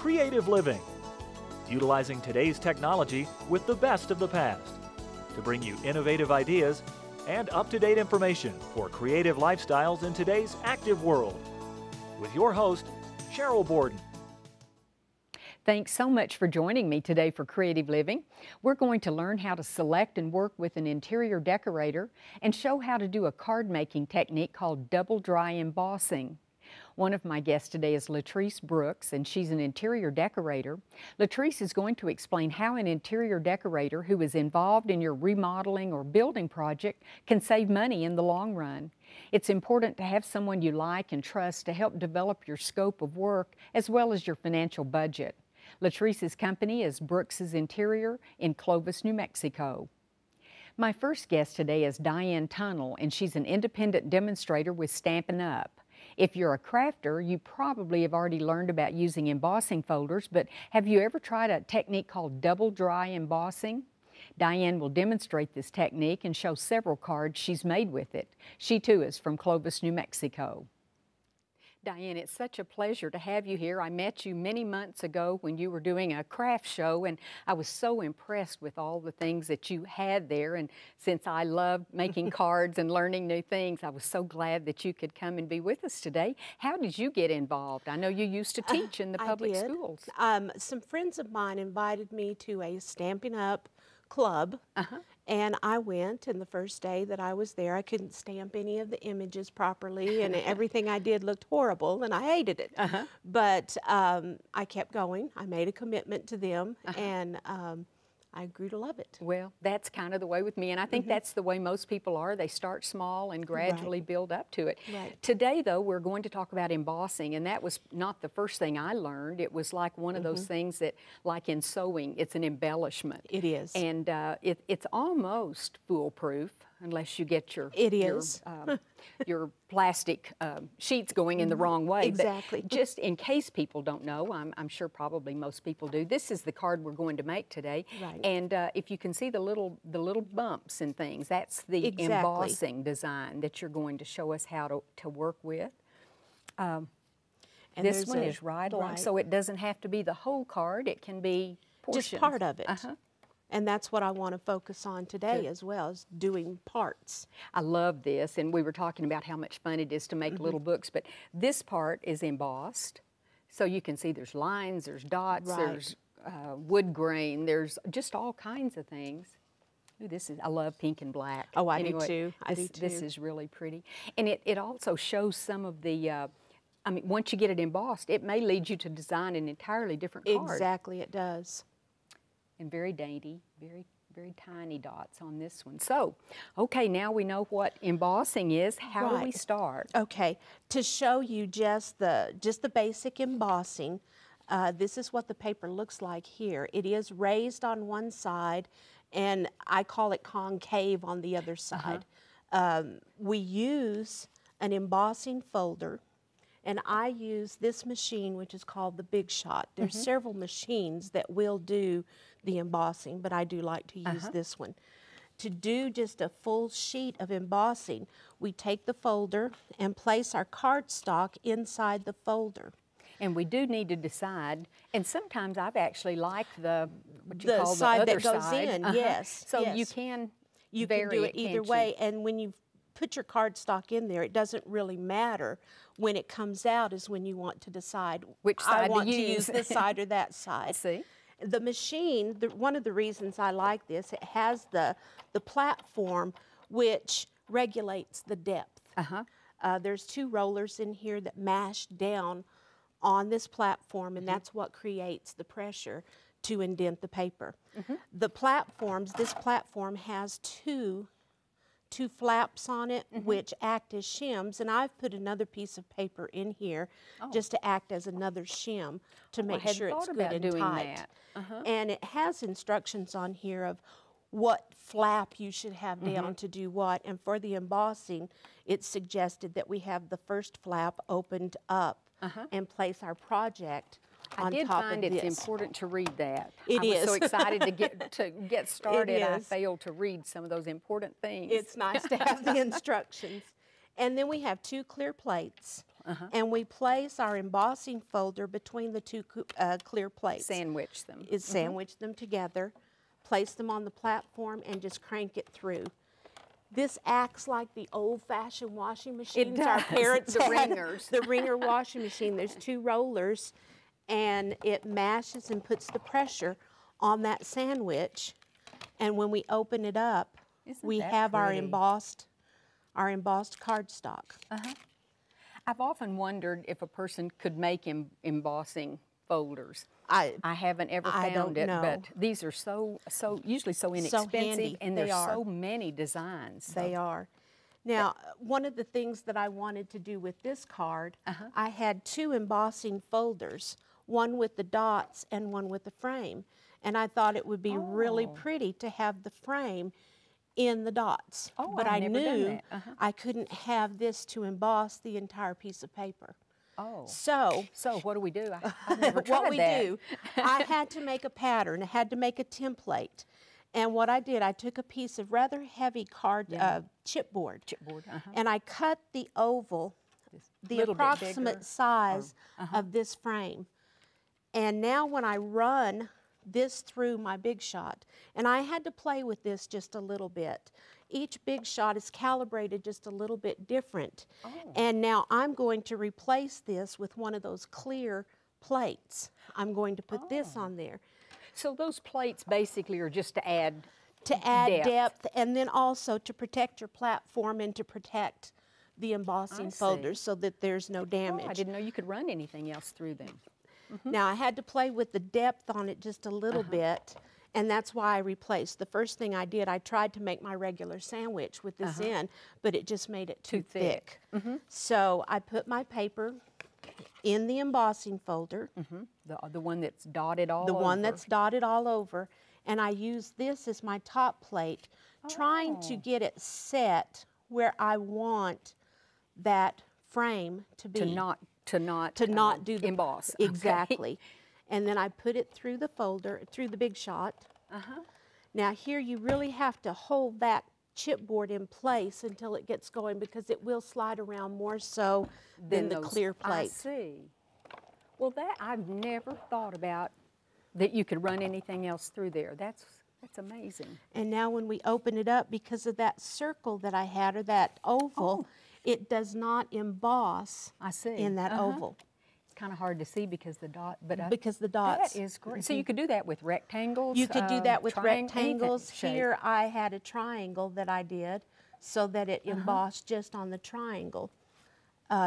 creative living, utilizing today's technology with the best of the past to bring you innovative ideas and up-to-date information for creative lifestyles in today's active world. With your host, Sheryl Borden. Thanks so much for joining me today for Creative Living. We're going to learn how to select and work with an interior decorator and show how to do a card making technique called double dry embossing. One of my guests today is Latrice Brooks, and she's an interior decorator. Latrice is going to explain how an interior decorator who is involved in your remodeling or building project can save money in the long run. It's important to have someone you like and trust to help develop your scope of work as well as your financial budget. Latrice's company is Brooks's Interior in Clovis, New Mexico. My first guest today is Diane Tunnell, and she's an independent demonstrator with Stampin' Up! If you're a crafter, you probably have already learned about using embossing folders, but have you ever tried a technique called double dry embossing? Diane will demonstrate this technique and show several cards she's made with it. She too is from Clovis, New Mexico. Diane, it's such a pleasure to have you here. I met you many months ago when you were doing a craft show, and I was so impressed with all the things that you had there. And since I love making cards and learning new things, I was so glad that you could come and be with us today. How did you get involved? I know you used to teach in the public schools. Some friends of mine invited me to a Stampin' Up! Club, and I went, and the first day that I was there, I couldn't stamp any of the images properly, and everything I did looked horrible, and I hated it. But I kept going. I made a commitment to them, and I grew to love it. Well, that's kind of the way with me, and I think that's the way most people are. They start small and gradually build up to it. Today, though, we're going to talk about embossing, and that was not the first thing I learned. It was like one of those things that, like in sewing, it's an embellishment. It is. And it's almost foolproof, unless you get your your plastic sheets going in the wrong way. Exactly. But just in case people don't know, I'm sure probably most people do, this is the card we're going to make today. And if you can see the little bumps and things, that's the embossing design that you're going to show us how to work with. And this one is right along, so it doesn't have to be the whole card. It can be portions. Just part of it. And that's what I want to focus on today as well, is doing parts. I love this, and we were talking about how much fun it is to make little books, but this part is embossed, so you can see there's lines, there's dots, there's wood grain, there's just all kinds of things. Ooh, I love pink and black. Oh, I do too. This is really pretty. And it also shows some of the, I mean, once you get it embossed, it may lead you to design an entirely different card. Exactly, it does. And very dainty, very tiny dots on this one. So, okay, now we know what embossing is. How do we start? Okay, to show you just the basic embossing, this is what the paper looks like here. It is raised on one side, and I call it concave on the other side. We use an embossing folder, and I use this machine, which is called the Big Shot. There's several machines that will do the embossing, but I do like to use this one. To do just a full sheet of embossing, we take the folder and place our cardstock inside the folder. And we do need to decide, and sometimes I've actually liked the side that goes in, yes. So you can do it either way, and when you put your cardstock in there, it doesn't really matter. When it comes out is when you want to decide which side I want to use this side or that side. See? The machine, one of the reasons I like this, it has the platform which regulates the depth. There's two rollers in here that mash down on this platform, and that's what creates the pressure to indent the paper. The platforms, this platform has two flaps on it, which act as shims, and I've put another piece of paper in here just to act as another shim to make sure it's good and tight. And it has instructions on here of what flap you should have down to do what, and for the embossing, it's suggested that we have the first flap opened up and place our project I did find it's important to read that. It is. I was so excited to get started. I failed to read some of those important things. It's nice to have the instructions. And then we have two clear plates. and we place our embossing folder between the two clear plates. Sandwich them. Sandwich them together, place them on the platform, and just crank it through. This acts like the old-fashioned washing machines our parents the had. ringers. The ringer washing machine. There's 2 rollers, and it mashes and puts the pressure on that sandwich. And when we open it up, we have our embossed cardstock. I've often wondered if a person could make embossing folders. I haven't ever found it, but these are usually so inexpensive, and there's so many designs. So. They are. Now, one of the things that I wanted to do with this card, I had 2 embossing folders, one with the dots and one with the frame. And I thought it would be really pretty to have the frame in the dots. But I knew I couldn't have this to emboss the entire piece of paper. So what do we do? I've never tried what we do, I had to make a pattern. I had to make a template. And what I did, I took a piece of rather heavy chipboard. And I cut the oval, the approximate size of this frame. And now when I run this through my Big Shot, and I had to play with this just a little bit. Each Big Shot is calibrated just a little bit different. And now I'm going to replace this with one of those clear plates. I'm going to put this on there. So those plates basically are just to add depth, and then also to protect your platform and to protect the embossing folders so that there's no damage. I didn't know you could run anything else through them. Now I had to play with the depth on it just a little bit, and that's why I replaced. The first thing I did, I tried to make my regular sandwich with this in, but it just made it too thick. So I put my paper in the embossing folder. The one that's dotted all over. The one that's dotted all over. And I use this as my top plate, trying to get it set where I want that frame to be. To not do the emboss. Exactly. And then I put it through the folder, through the Big Shot. Now here you really have to hold that chipboard in place until it gets going, because it will slide around more so than the clear plate. I see. Well, that I've never thought about, that you could run anything else through there. That's amazing. And now when we open it up, because of that circle that I had, or that oval, it does not emboss in that oval. It's kind of hard to see because the dot, because the dots. That is great. So you could do that with rectangles. You could do that with rectangles. Here I had a triangle that I did so that it embossed just on the triangle.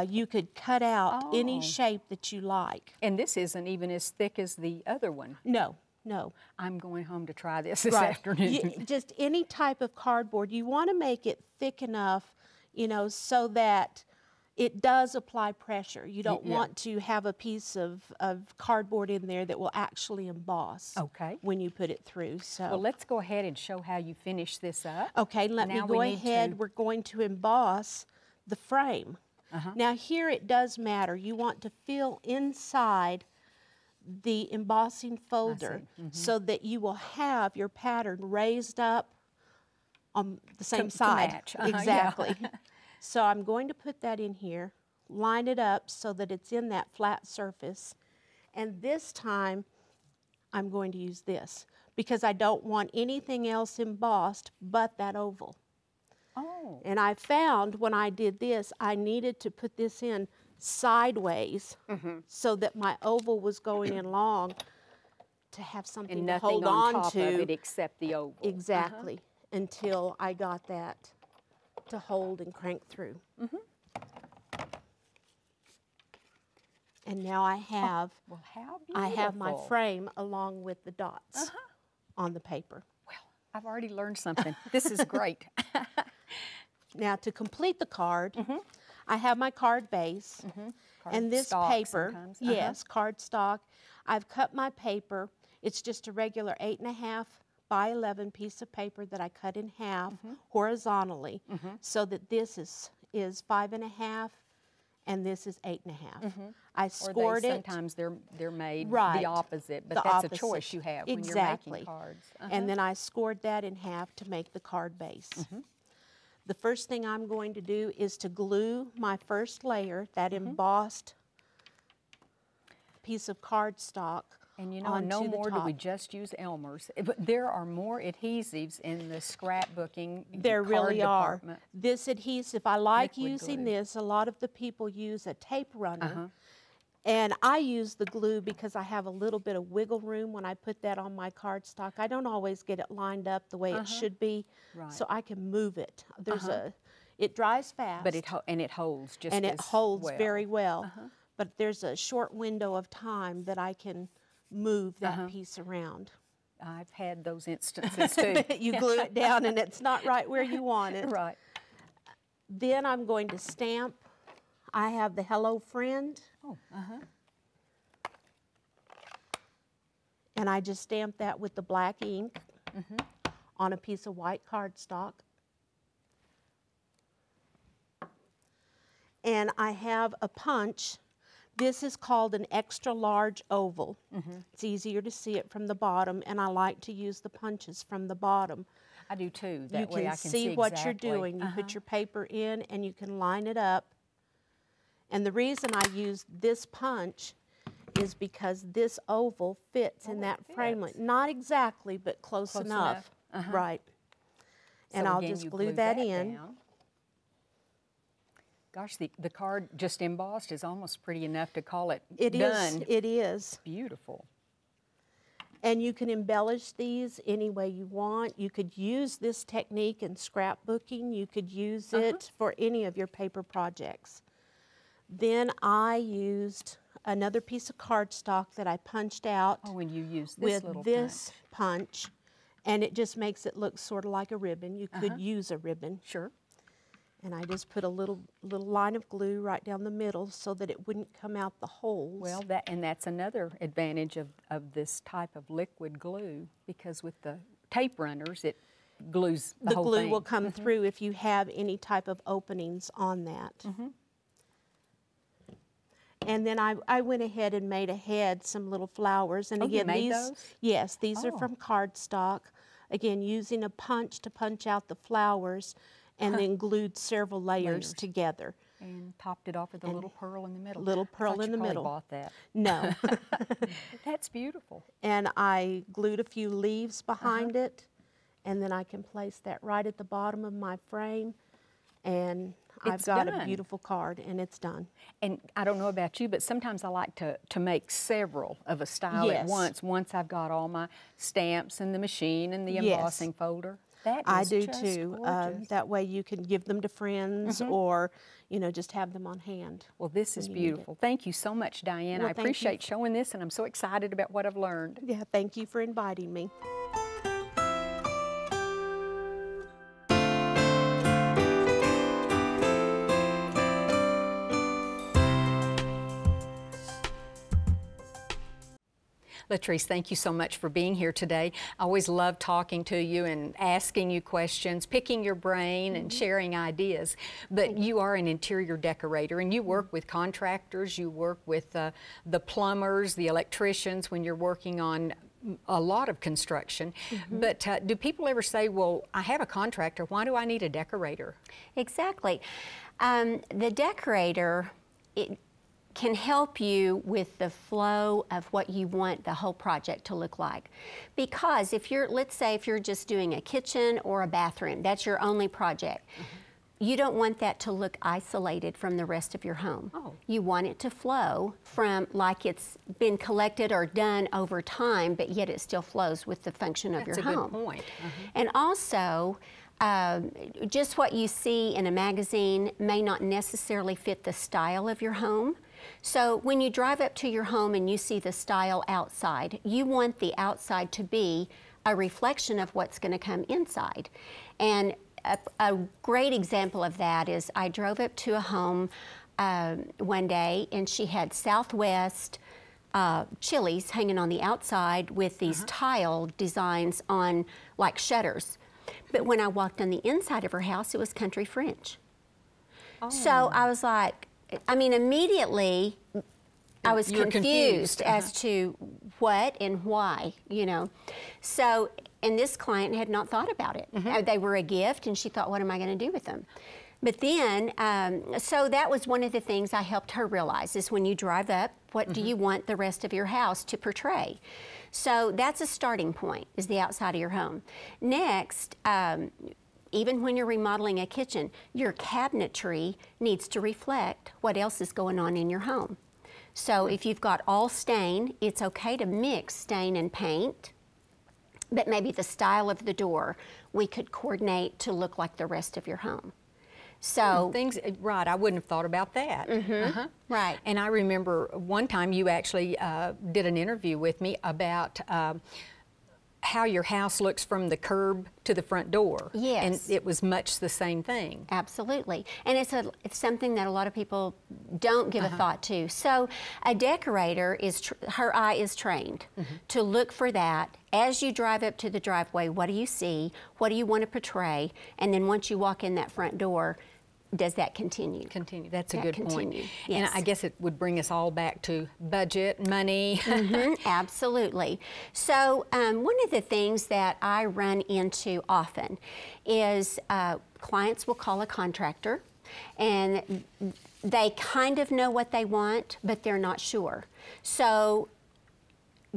You could cut out any shape that you like. And this isn't even as thick as the other one. No, no. I'm going home to try this afternoon. Just any type of cardboard. You want to make it thick enough, you know, so that it does apply pressure. You don't want to have a piece of cardboard in there that will actually emboss when you put it through. So, well, let's go ahead and show how you finish this up. Okay, let me go ahead. We're going to emboss the frame. Now here it does matter. You want to fill inside the embossing folder so that you will have your pattern raised up on the same side. To match. Exactly. So I'm going to put that in here, line it up so that it's in that flat surface. And this time I'm going to use this because I don't want anything else embossed but that oval. And I found when I did this, I needed to put this in sideways so that my oval was going in long to have something to hold on top to. Of it except the oval. Exactly, until I got that to hold and crank through. And now I have, I have my frame along with the dots on the paper. Well, I've already learned something. This is great. Now to complete the card, I have my card base and this paper. Yes, cardstock. I've cut my paper. It's just a regular 8.5 by 11 piece of paper that I cut in half horizontally, so that this is 5.5 and this is 8.5. I scored it. Sometimes they're made the opposite, but that's a choice you have when you're making cards. And then I scored that in half to make the card base. The first thing I'm going to do is to glue my first layer, that embossed piece of cardstock. And you know, no more do we just use Elmer's. But there are more adhesives in the scrapbooking There card really are. department. This adhesive, I like Liquid using glue. this. A lot of the people use a tape runner. And I use the glue because I have a little bit of wiggle room when I put that on my cardstock. I don't always get it lined up the way it should be, so I can move it. There's it dries fast. But it holds just and as it holds well. very well. But there's a short window of time that I can move that piece around. I've had those instances too. You glue it down and it's not right where you want it. Right. Then I'm going to stamp. I have the Hello Friend. Oh, And I just stamp that with the black ink on a piece of white cardstock. And I have a punch. This is called an extra large oval. It's easier to see it from the bottom, and I like to use the punches from the bottom. I do too. That You way can I can see what exactly. you're doing. You put your paper in and you can line it up. And the reason I use this punch is because this oval fits in that framelit. Not exactly, but close enough. Right. And So I'll again, just you glue that in. down. Gosh, the card just embossed is almost pretty enough to call it done. It is. Beautiful. And you can embellish these any way you want. You could use this technique in scrapbooking. You could use it for any of your paper projects. Then I used another piece of cardstock that I punched out And you use this with little this punch, and it just makes it look sort of like a ribbon. You could use a ribbon. Sure. And I just put a little line of glue right down the middle so that it wouldn't come out the holes. Well, that's another advantage of this type of liquid glue, because with the tape runners, it glues the whole glue thing. will come through if you have any type of openings on that. And then I went ahead and made some little flowers. And Oh, you again, made these, those? yes, these are from cardstock. Again, using a punch to punch out the flowers, and then glued several layers together. And topped it off with a little pearl in the middle. Little pearl I thought in you the probably middle. bought that. No. That's beautiful. And I glued a few leaves behind it, and then I can place that right at the bottom of my frame, and I've It's got done. a beautiful card, and it's done. And I don't know about you, but sometimes I like to make several of a style at Yes. once I've got all my stamps in the machine and the Yes. embossing folder. That I is do just too. gorgeous. That way you can give them to friends or, just have them on hand. Well, this is when you need it. beautiful. Thank you so much, Diane. Well, I thank you. appreciate showing this, and I'm so excited about what I've learned. Yeah, thank you for inviting me. Latrice, thank you so much for being here today. I always love talking to you and asking you questions, picking your brain and sharing ideas. But you are an interior decorator, and you work with contractors, you work with the plumbers, the electricians when you're working on a lot of construction. But do people ever say, well, I have a contractor, why do I need a decorator? Exactly. The decorator, it can help you with the flow of what you want the whole project to look like. Because if you're, let's say if you're just doing a kitchen or a bathroom, that's your only project. You don't want that to look isolated from the rest of your home. Oh. You want it to flow from like it's been collected or done over time, but yet it still flows with the function of That's your a home. good point. And also, just what you see in a magazine may not necessarily fit the style of your home. So when you drive up to your home and you see the style outside, you want the outside to be a reflection of what's going to come inside. And a great example of that is I drove up to a home one day, and she had Southwest chilies hanging on the outside with these tile designs on like shutters. But when I walked on the inside of her house, it was country French. So I was like, I mean, immediately I was You're confused as to what and why, you know. So and this client had not thought about it. They were a gift, and she thought, what am I going to do with them? But then, so that was one of the things I helped her realize, is when you drive up, what do you want the rest of your house to portray? So that's a starting point, is the outside of your home. Next, even when you're remodeling a kitchen, your cabinetry needs to reflect what else is going on in your home. So if you've got all stain, it's okay to mix stain and paint, but maybe the style of the door we could coordinate to look like the rest of your home. So things, right, I wouldn't have thought about that. Right. And I remember one time you actually did an interview with me about how your house looks from the curb to the front door. Yes. And it was much the same thing. Absolutely. And it's something that a lot of people don't give a thought to. So a decorator, her eye is trained to look for that. As you drive up to the driveway, what do you see? What do you want to portray? And then once you walk in that front door, does that continue? Continue. That's a good point. Yes. And I guess it would bring us all back to budget, money. Absolutely. So one of the things that I run into often is clients will call a contractor, and they kind of know what they want, but they're not sure. So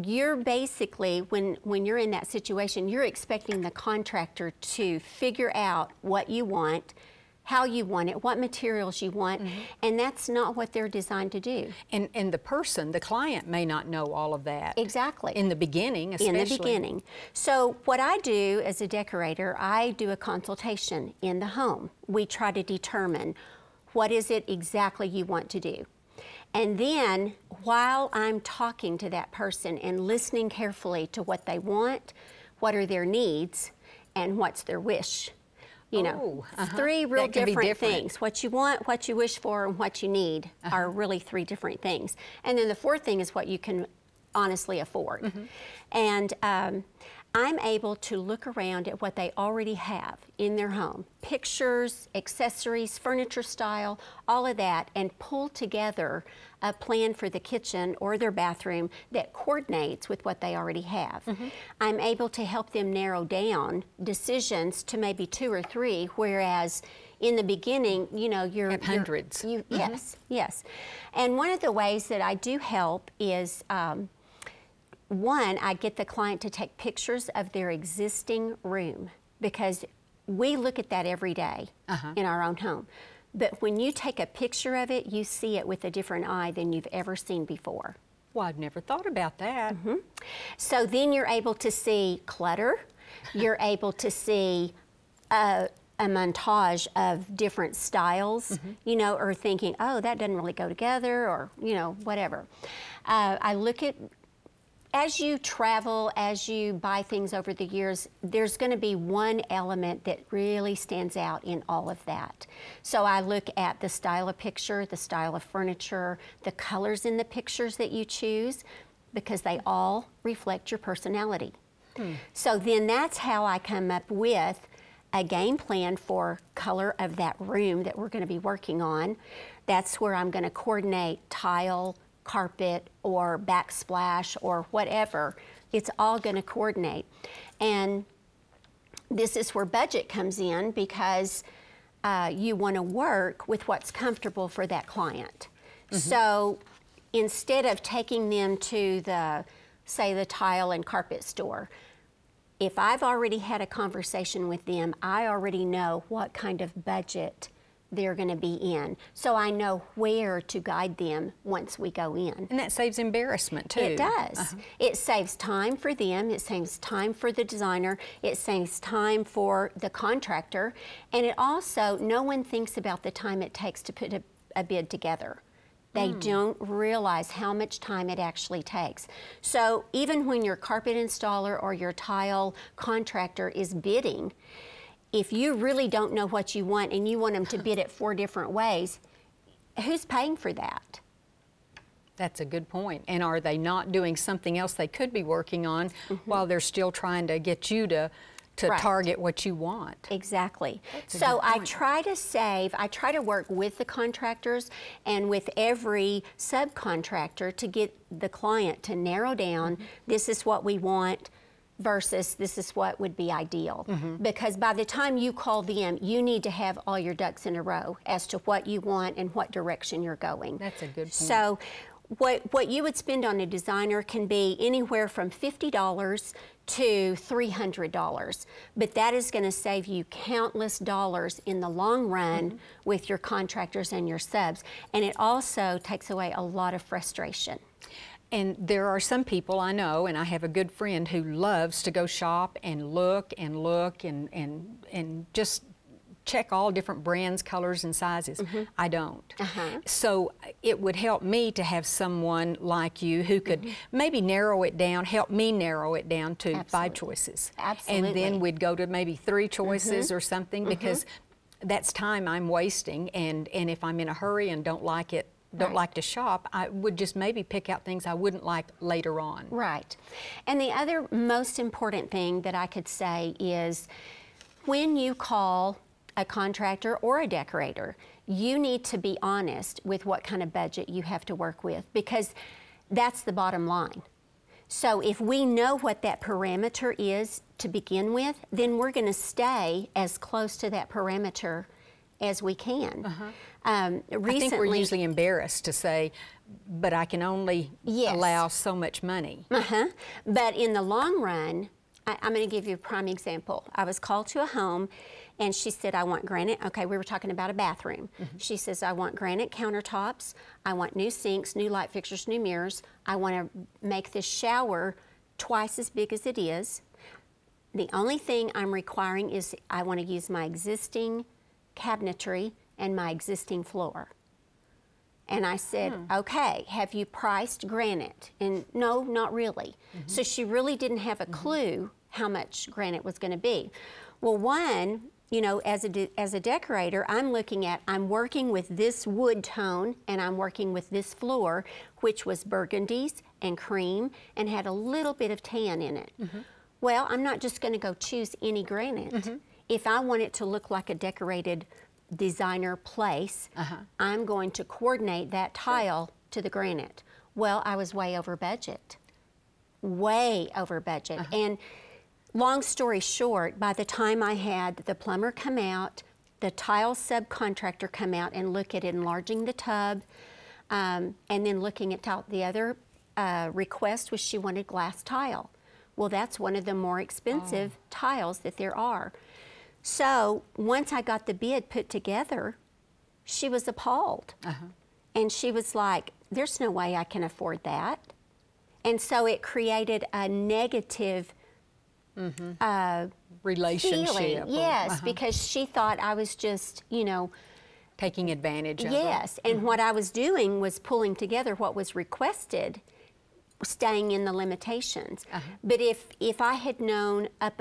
you're basically, when you're in that situation, you're expecting the contractor to figure out what you want, how you want it, what materials you want, and that's not what they're designed to do. And the person, the client, may not know all of that. Exactly. In the beginning, especially. In the beginning. So what I do as a decorator, I do a consultation in the home. We try to determine what is it exactly you want to do. And then while I'm talking to that person and listening carefully to what they want, what are their needs, and what's their wish. You know, three real different things. What you want, what you wish for, and what you need are really three different things. And then the fourth thing is what you can honestly afford. And I'm able to look around at what they already have in their home. Pictures, accessories, furniture style, all of that, and pull together a plan for the kitchen or their bathroom that coordinates with what they already have. I'm able to help them narrow down decisions to maybe 2 or 3, whereas in the beginning, you know, you're hundreds. Yes, yes. And one of the ways that I do help is one, I get the client to take pictures of their existing room, because we look at that every day in our own home. But when you take a picture of it, you see it with a different eye than you've ever seen before. Well, I've never thought about that. So then you're able to see clutter. You're able to see a montage of different styles, you know, or thinking, oh, that doesn't really go together, or, you know, whatever. I look at, as you travel, as you buy things over the years, there's going to be one element that really stands out in all of that. So I look at the style of picture, the style of furniture, the colors in the pictures that you choose, because they all reflect your personality. So then that's how I come up with a game plan for color of that room that we're going to be working on. That's where I'm going to coordinate tile, carpet, or backsplash, or whatever. It's all going to coordinate. And this is where budget comes in, because you want to work with what's comfortable for that client. So instead of taking them to the, say, the tile and carpet store, if I've already had a conversation with them, I already know what kind of budget they're going to be in. So I know where to guide them once we go in. And that saves embarrassment too. It does. It saves time for them, it saves time for the designer, it saves time for the contractor, and it also, no one thinks about the time it takes to put a bid together. They don't realize how much time it actually takes. So even when your carpet installer or your tile contractor is bidding, if you really don't know what you want and you want them to bid it 4 different ways, who's paying for that? That's a good point. And are they not doing something else they could be working on while they're still trying to get you to target what you want? Exactly. So I try to save, I try to work with the contractors and with every subcontractor to get the client to narrow down, this is what we want. versus this is what would be ideal. Because by the time you call them, you need to have all your ducks in a row as to what you want and what direction you're going. That's a good point. So what you would spend on a designer can be anywhere from $50 to $300, but that is going to save you countless dollars in the long run with your contractors and your subs, and it also takes away a lot of frustration. And there are some people I know, and I have a good friend who loves to go shop and look and just check all different brands, colors, and sizes. I don't. So it would help me to have someone like you who could maybe narrow it down, help me narrow it down to 5 choices. Absolutely. And then we'd go to maybe 3 choices or something, because that's time I'm wasting, and if I'm in a hurry and don't like it, like to shop, I would just maybe pick out things I wouldn't like later on. Right. And the other most important thing that I could say is when you call a contractor or a decorator, you need to be honest with what kind of budget you have to work with, because that's the bottom line. So if we know what that parameter is to begin with, then we're going to stay as close to that parameter as we can. I think we're usually embarrassed to say, but I can only allow so much money. But in the long run, I'm going to give you a prime example. I was called to a home, and she said, I want granite. Okay, we were talking about a bathroom. She says, I want granite countertops. I want new sinks, new light fixtures, new mirrors. I want to make this shower twice as big as it is. The only thing I'm requiring is I want to use my existing cabinetry and my existing floor. And I said, okay, have you priced granite? And no, not really. So she really didn't have a clue how much granite was going to be. Well, one, you know, as a decorator, I'm working with this wood tone, and I'm working with this floor, which was burgundies and cream and had a little bit of tan in it. Well, I'm not just going to go choose any granite. If I want it to look like a decorated designer place, I'm going to coordinate that tile to the granite. Well, I was way over budget. Way over budget. And long story short, by the time I had the plumber come out, the tile subcontractor come out and look at enlarging the tub, and then looking at the other request was she wanted glass tile. Well, that's one of the more expensive tiles that there are. So once I got the bid put together, she was appalled. And she was like, there's no way I can afford that. And so it created a negative relationship. Feeling. Yes, because she thought I was just, you know, taking advantage of it. Yes, and what I was doing was pulling together what was requested, staying in the limitations. But if I had known up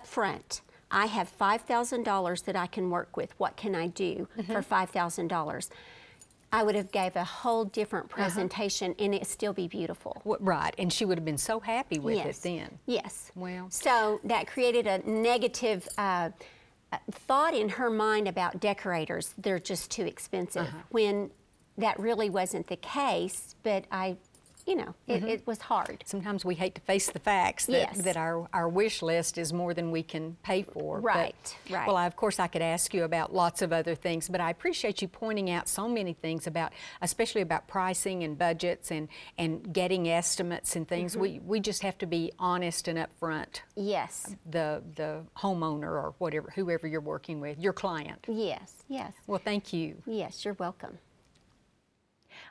front, I have $5,000 that I can work with, what can I do for $5,000? I would have gave a whole different presentation and it'd still be beautiful. Right, and she would have been so happy with it then. Yes. Well. So that created a negative thought in her mind about decorators. They're just too expensive, when that really wasn't the case, but you know, it was hard. Sometimes we hate to face the facts that our wish list is more than we can pay for. Right, but, well, of course, I could ask you about lots of other things, but I appreciate you pointing out so many things about, especially about pricing and budgets and getting estimates and things. We just have to be honest and upfront. Yes. The homeowner or whatever, whoever you're working with, your client. Yes, yes. Well, thank you. Yes, you're welcome.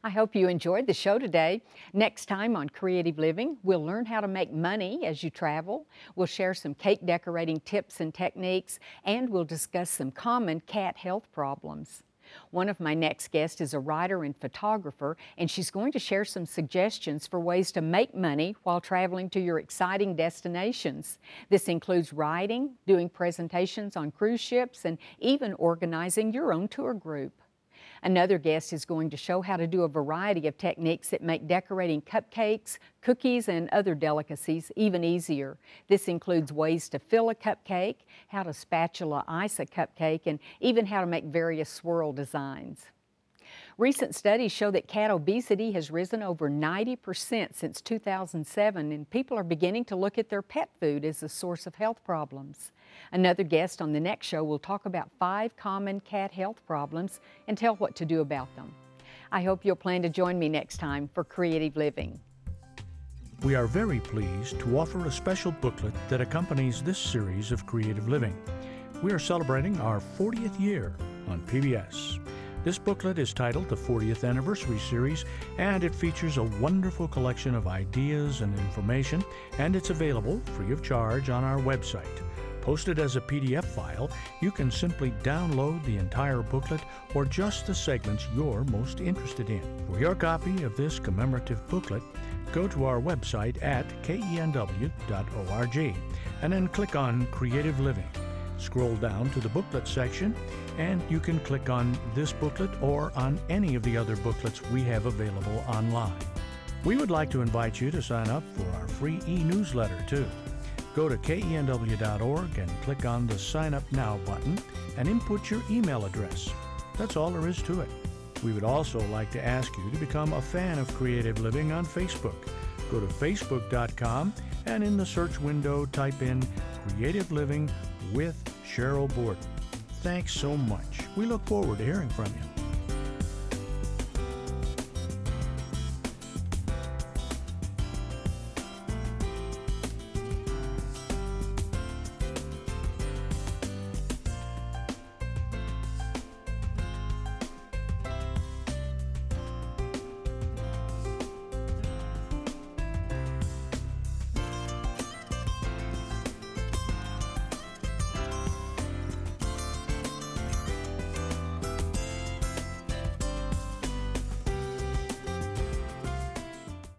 I hope you enjoyed the show today. Next time on Creative Living, we'll learn how to make money as you travel. We'll share some cake decorating tips and techniques, and we'll discuss some common cat health problems. One of my next guests is a writer and photographer, and she's going to share some suggestions for ways to make money while traveling to your exciting destinations. This includes writing, doing presentations on cruise ships, and even organizing your own tour group. Another guest is going to show how to do a variety of techniques that make decorating cupcakes, cookies, and other delicacies even easier. This includes ways to fill a cupcake, how to spatula ice a cupcake, and even how to make various swirl designs. Recent studies show that cat obesity has risen over 90% since 2007, and people are beginning to look at their pet food as a source of health problems. Another guest on the next show will talk about 5 common cat health problems and tell what to do about them. I hope you'll plan to join me next time for Creative Living. We are very pleased to offer a special booklet that accompanies this series of Creative Living. We are celebrating our 40th year on PBS. This booklet is titled the 40th Anniversary Series, and it features a wonderful collection of ideas and information, and it's available free of charge on our website. Posted as a PDF file, you can simply download the entire booklet or just the segments you're most interested in. For your copy of this commemorative booklet, go to our website at kenw.org and then click on Creative Living. Scroll down to the booklet section and you can click on this booklet or on any of the other booklets we have available online. We would like to invite you to sign up for our free e-newsletter too. Go to kenw.org and click on the Sign Up Now button and input your email address. That's all there is to it. We would also like to ask you to become a fan of Creative Living on Facebook. Go to facebook.com and in the search window type in Creative Living with Sheryl Borden. Thanks so much. We look forward to hearing from you.